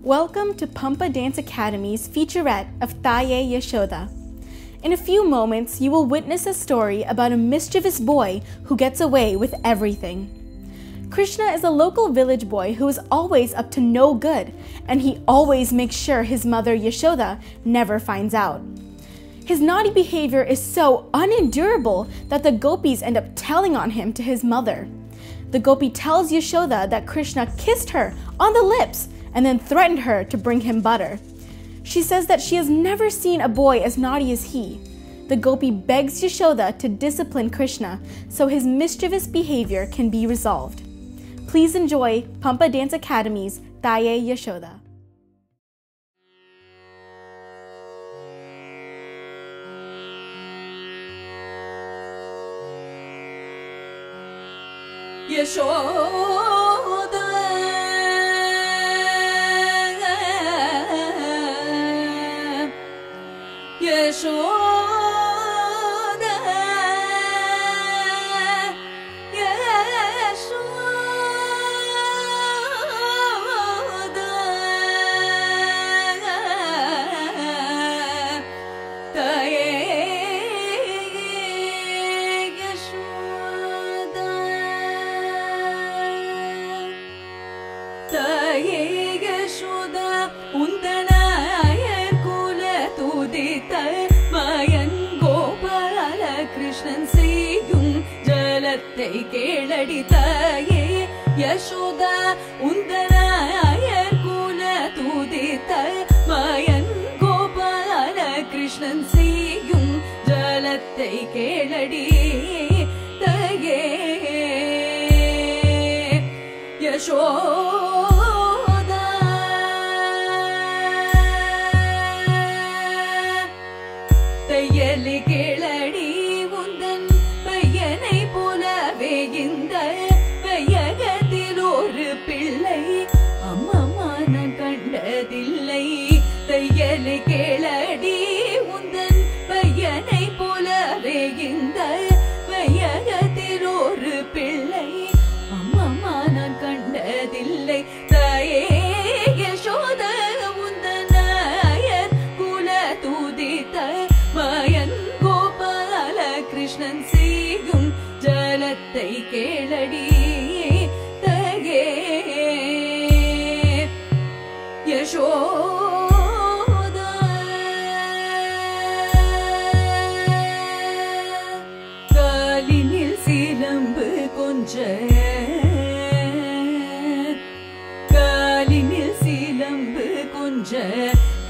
Welcome to Pampa Dance Academy's featurette of Thaye Yashoda. In a few moments, you will witness a story about a mischievous boy who gets away with everything. Krishna is a local village boy who is always up to no good, and he always makes sure his mother Yashoda never finds out. His naughty behavior is so unendurable that the gopis end up telling on him to his mother. The gopi tells Yashoda that Krishna kissed her on the lips and then threatened her to bring him butter. She says that she has never seen a boy as naughty as he. The gopi begs Yashoda to discipline Krishna so his mischievous behavior can be resolved. Please enjoy Pampa Dance Academy's Thaye Yashoda. Yashoda, Yashoda, Yashoda, Thaye Yashoda, Thaye Yashoda, Undanayar Kula Tudita Mayan Gopala Krishnan Seyum Jalathai Keladi Thaye Yashoda, Undanayar Kula Tudita Mayan Gopala Krishnan Seyum Jalathai Keladi Thaye Yashoda, Thayali Keladi Undan Payanai Polave Inda Payagathil oru pillai Amma nan kandadillai. Thayali Keladi Undan Payanai Polave Inda Payagathil oru pillai Amma nan kandadillai. Thaye Yashoda, Undanayar Kula Tudita Mayan Gopala Krishnan Seyum Jalathai Keladi Thaye Yashoda, Kalinil silambu konja, Kalinil silambu konja,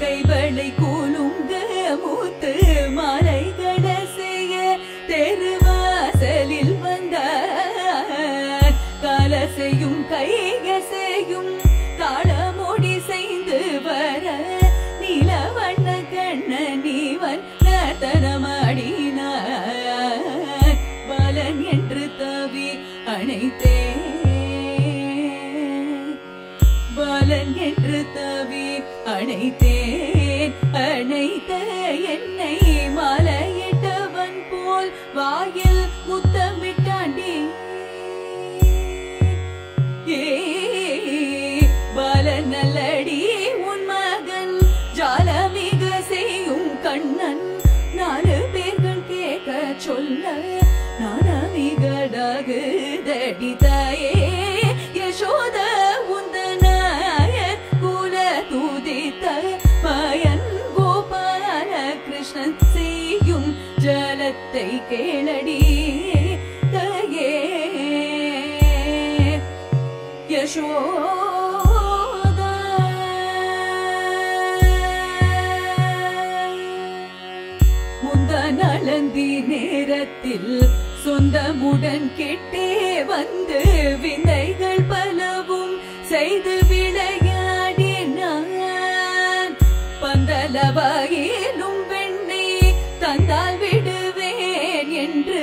Kaivalai kulunga muthu malaigala seiya teruvasalil vandar. Kalaseyum kaiyaseyum தாளமோடி செய்து வர நீலவண்ண கண்ணனிவன் நர்த்தனமாடினார். பாலன் என்று தவி அணைத்தேன், பாலன் என்று தவி அணைத்தேன். அணைத்த என்னை மாலையிட்டவன் போல் வாயில் முத்தமிட்டாண்டி. பாலன் நல்லடி உன் மகன் ஜாலமிக செய்யும் கண்ணன். 4 பேர்கள் கேட்க சொல்ல நானமிகடாகுதடி. தாயே யசோத, உந்தனாயர் குல துதித்த மாயன் கோபால கிருஷ்ணன் செய்யும் ஜலத்தை கேளடி. தாயே யசோதா, முந்தநலந்தி நேரத்தில் சொந்தமுடன் கிட்டே வந்து விந்தைகள் பலவும் செய்து விளையாடினான். பந்தலவாயிலும் வெண்ணை தந்தால் விடுவேன் என்று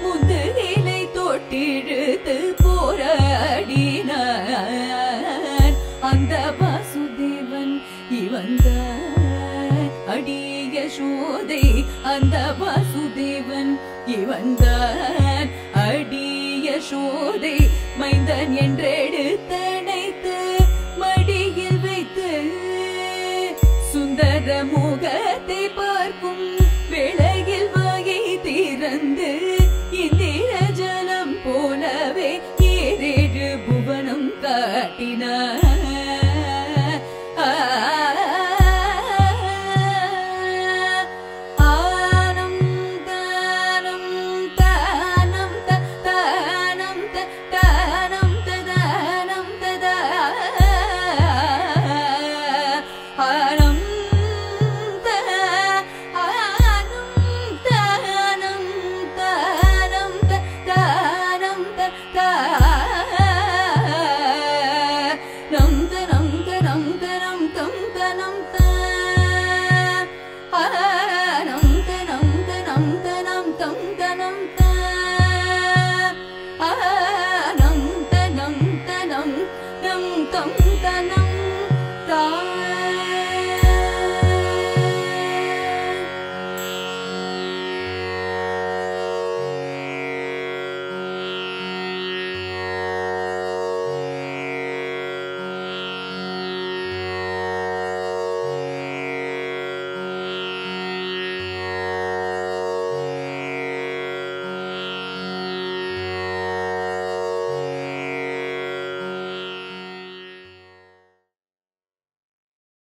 முதுகிலை தொட்டிழுத்து போராடினான். அந்த வாசுதேவன் இவன்தான் அடி யசோதை. அந்த வாசுதேவன் இவன்தான் அடி யசோதை. மைந்தன் என்றெடுத்தணைத்து மடியில் வைத்து தாயே